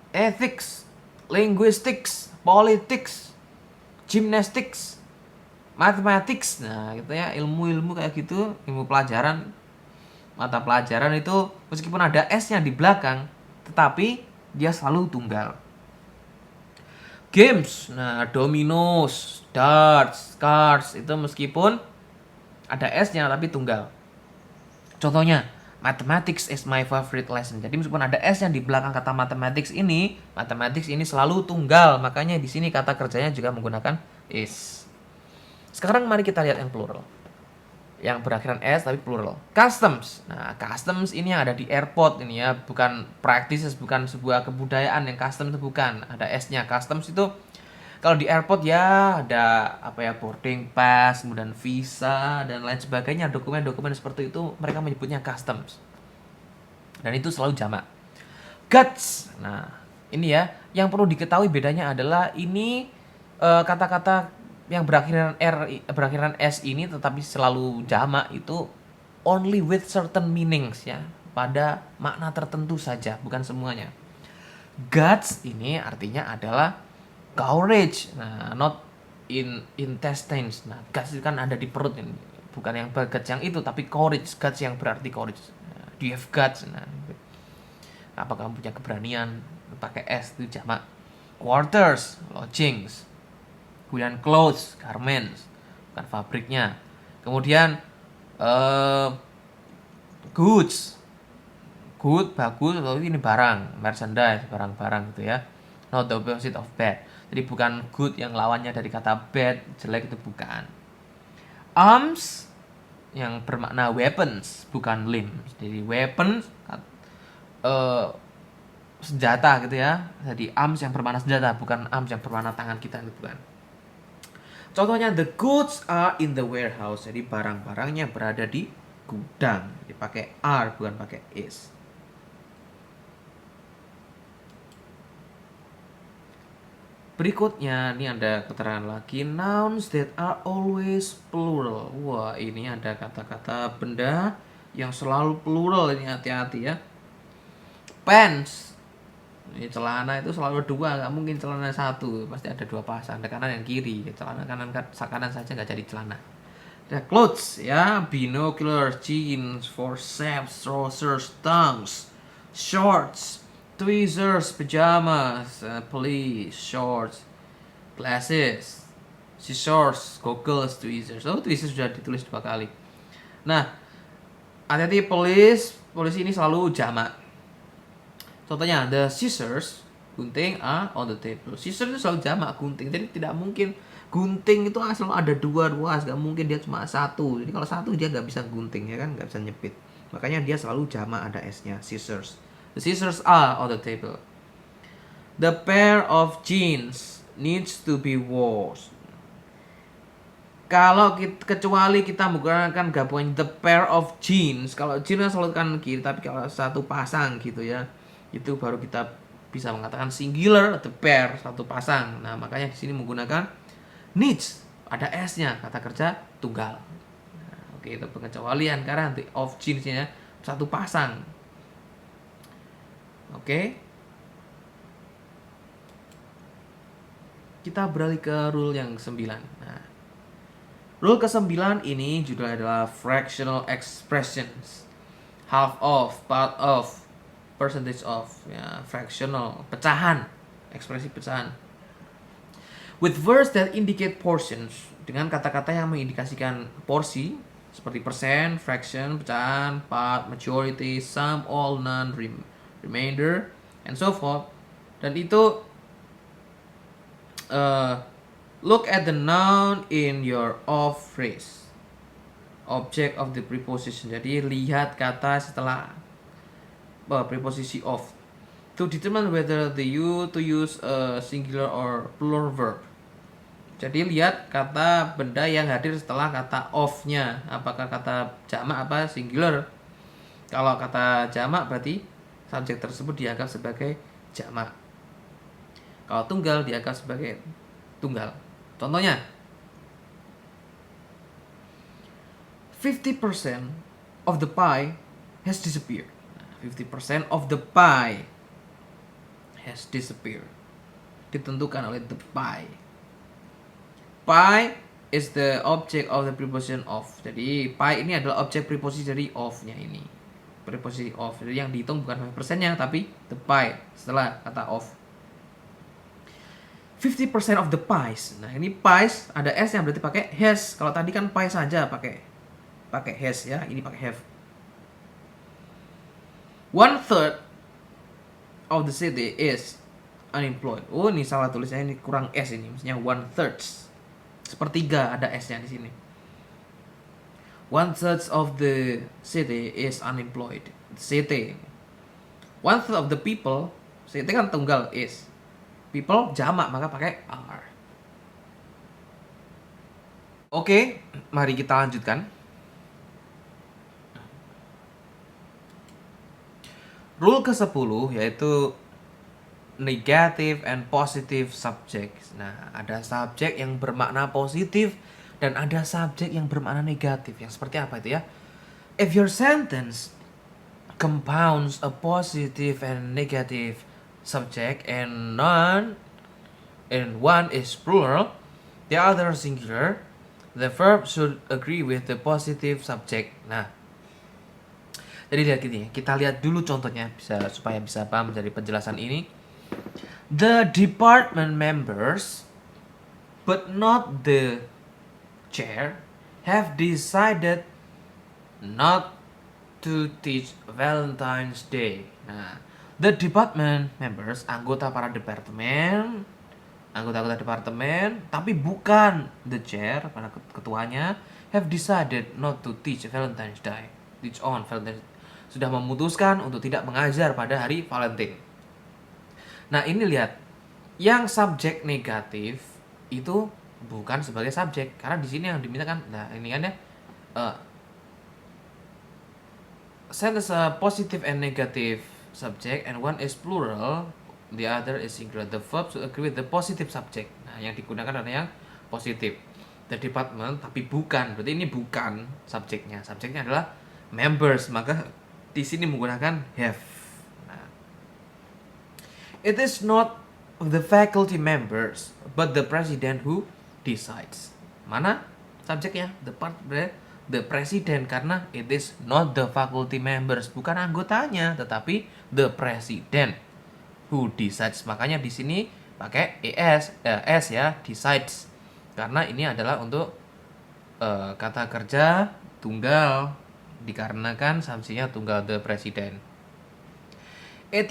ethics, linguistics, politics, gymnastics, mathematics. Nah, gitu ya, ilmu-ilmu kayak gitu, ilmu pelajaran, mata pelajaran itu meskipun ada S-nya di belakang, tetapi dia selalu tunggal. Games, nah dominos, darts, cards, itu meskipun ada S-nya tapi tunggal. Contohnya, mathematics is my favorite lesson. Jadi meskipun ada S yang di belakang kata mathematics ini selalu tunggal. Makanya di sini kata kerjanya juga menggunakan is. Sekarang mari kita lihat yang plural. Yang berakhiran S tapi plural. Customs. Nah, customs ini yang ada di airport ini ya, bukan practices, bukan sebuah kebudayaan. Yang customs itu bukan, ada S-nya. Customs itu kalau di airport ya ada apa ya, boarding pass, kemudian visa dan lain sebagainya, dokumen-dokumen seperti itu mereka menyebutnya customs. Dan itu selalu jamak. Guts. Nah, ini ya, yang perlu diketahui bedanya adalah ini kata-kata yang berakhiran S ini tetapi selalu jamak itu only with certain meanings ya, pada makna tertentu saja, bukan semuanya. Guts ini artinya adalah courage. Nah, not in intestines. Nah, guts itu kan ada di perut ini. Bukan yang guts yang itu, tapi courage. Guts yang berarti courage. Nah, do you have guts? Nah, apa kamu punya keberanian? Pakai S itu jamak. Quarters, lodgings. Kemudian clothes, garments, bukan fabriknya. Kemudian goods, good, bagus, atau ini barang, merchandise, barang-barang gitu ya. Not the opposite of bad. Jadi bukan good yang lawannya dari kata bad, jelek, itu bukan. Arms yang bermakna weapons, bukan limbs. Jadi weapons senjata gitu ya. Jadi arms yang bermakna senjata, bukan arms yang bermakna tangan kita, itu bukan. Contohnya the goods are in the warehouse. Jadi barang-barangnya berada di gudang. Jadi pakai are bukan pakai is. Berikutnya ini ada keterangan lagi, nouns that are always plural. Wah, ini ada kata-kata benda yang selalu plural, ini hati-hati ya. Pants, ini celana itu selalu dua, nggak mungkin celana satu, pasti ada dua pasang, ada kanan dan kiri. Celana kanan saja nggak jadi celana. Ada clothes ya, binoculars, jeans, forceps, trousers, tongues, shorts, tweezers, pajamas, police, shorts, glasses, scissors, goggles, tweezers. Oh, tweezers sudah ditulis 2 kali. Nah, hati-hati, police ini selalu jamak. Contohnya, the scissors, gunting, are on the table. Scissors itu selalu jamak, gunting. Jadi tidak mungkin gunting itu selalu ada dua ruas, nggak mungkin dia cuma satu. Jadi kalau satu dia nggak bisa gunting ya kan, nggak bisa nyepit. Makanya dia selalu jamak, ada s-nya, scissors. The scissors are on the table. The pair of jeans needs to be washed. Kalau kecuali kita menggunakan gabungan the pair of jeans, kalau jeans selalu kanan kiri, tapi kalau satu pasang gitu ya, itu baru kita bisa mengatakan singular, the pair, satu pasang. Nah, makanya di sini menggunakan needs, ada s-nya, kata kerja tunggal. Nah, oke, itu pengecualian karena the of jeans-nya satu pasang. Oke. Kita beralih ke rule yang 9. Nah, rule ke-9 ini judulnya adalah fractional expressions. Half of, part of, percentage of, ya, fractional, pecahan, ekspresi pecahan. With words that indicate portions, dengan kata-kata yang mengindikasikan porsi, seperti persen, fraction, pecahan, part, majority, sum, all, none, remainder, and so forth. Dan itu look at the noun in your of phrase, object of the preposition. Jadi lihat kata setelah preposisi of to determine whether to use a singular or plural verb. Jadi lihat kata benda yang hadir setelah kata of-nya, apakah kata jamak apa singular. Kalau kata jamak berarti subjek tersebut dianggap sebagai jamak. Kalau tunggal dianggap sebagai tunggal. Contohnya 50% of the pie has disappeared. 50% of the pie has disappeared. Ditentukan oleh the pie. Pie is the object of the preposition of. Jadi pie ini adalah objek preposisi dari of-nya ini. Preposisi of. Jadi yang dihitung bukan persennya tapi the pie setelah kata of. 50% of the pies. Nah, ini pies ada s yang berarti pakai has. Kalau tadi kan pie saja pakai has ya, ini pakai have. 1/3 of the city is unemployed. Oh, ini salah tulisnya, ini kurang s ini. Maksudnya 1/3. Sepertiga ada s-nya di sini. 1/3 of the city is unemployed. City. 1/3 of the people. City kan tunggal is. People jamak maka pakai are. Oke, mari kita lanjutkan. Rule ke-10 yaitu negative and positive subject. Nah, ada subjek yang bermakna positif dan ada subjek yang bermakna negatif. Yang seperti apa itu ya? If your sentence compounds a positive and negative subject and one is plural, the other singular, the verb should agree with the positive subject. Nah, jadi lihat gini, kita lihat dulu contohnya supaya bisa paham dari penjelasan ini. The department members, but not the chair, have decided not to teach Valentine's Day. Nah, the department members, anggota departemen, tapi bukan the chair, para ketuanya, have decided not to teach Valentine's Day. Teach on Valentine's, sudah memutuskan untuk tidak mengajar pada hari Valentine. Nah, ini lihat, yang subjek negatif itu bukan sebagai subjek karena di sini yang diminta kan, nah ini kan ya, sentence positive and negative subject and one is plural, the other is singular. The verb to agree with the positive subject. Nah, yang digunakan adalah yang positif. The department, tapi bukan, berarti ini bukan subjeknya. Subjeknya adalah members, maka di sini menggunakan have. It is not the faculty members, but the president who decides. Mana subjeknya? The president, karena it is not the faculty members, bukan anggotanya, tetapi the president who decides. Makanya di sini pakai s ya, decides. Karena ini adalah untuk kata kerja tunggal, dikarenakan sanksinya tunggal the president. It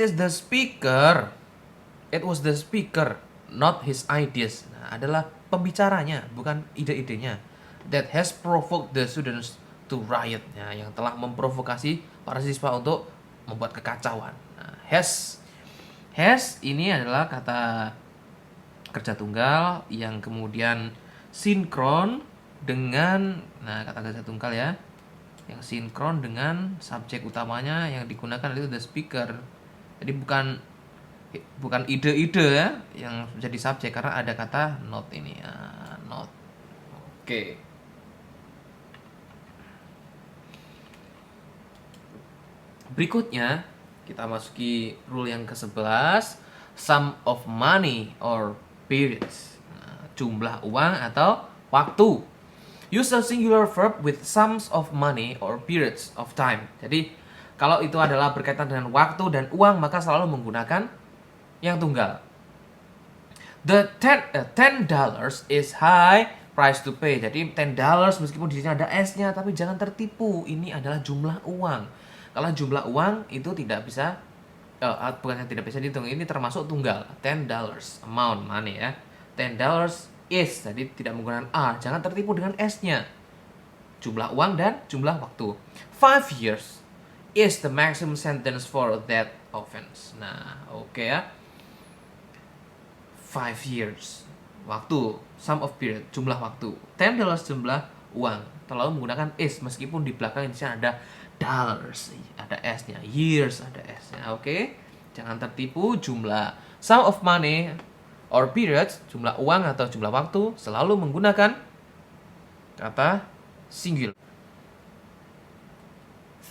was the speaker, not his ideas. Nah, adalah pembicaranya, bukan ide-idenya. That has provoked the students to riot. Nah, yang telah memprovokasi para siswa untuk membuat kekacauan. Nah, has ini adalah kata kerja tunggal yang kemudian sinkron dengan, nah kata kerja tunggal ya, yang sinkron dengan subjek utamanya yang digunakan itu the speaker. Jadi bukan ide-ide ya yang menjadi subjek karena ada kata not ini ya, not. Oke. Berikutnya kita masuki rule yang ke-11, sum of money or periods. Nah, jumlah uang atau waktu. Use a singular verb with sums of money or periods of time. Jadi kalau itu adalah berkaitan dengan waktu dan uang maka selalu menggunakan yang tunggal. The $10 is high price to pay. Jadi $10 meskipun di sini ada S-nya, tapi jangan tertipu. Ini adalah jumlah uang. Kalau jumlah uang itu tidak bisa bukan yang tidak bisa dihitung. Ini termasuk tunggal. $10 amount money ya. $10 is. Jadi tidak menggunakan R. Jangan tertipu dengan S-nya. Jumlah uang dan jumlah waktu. 5 years is the maximum sentence for that offense. Nah, oke ya. 5 years. Waktu, sum of period, jumlah waktu. $10 jumlah uang. Terlalu menggunakan is meskipun di belakang di sana ada dollars, ada s-nya, years ada s-nya. Oke. Jangan tertipu jumlah sum of money or periods, jumlah uang atau jumlah waktu selalu menggunakan kata singular.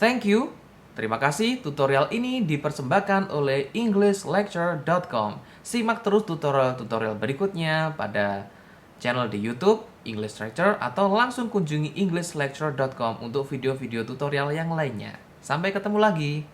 Thank you. Terima kasih, tutorial ini dipersembahkan oleh EnglishLecture.com. Simak terus tutorial-tutorial berikutnya pada channel di YouTube English Lecture atau langsung kunjungi EnglishLecture.com untuk video-video tutorial yang lainnya. Sampai ketemu lagi.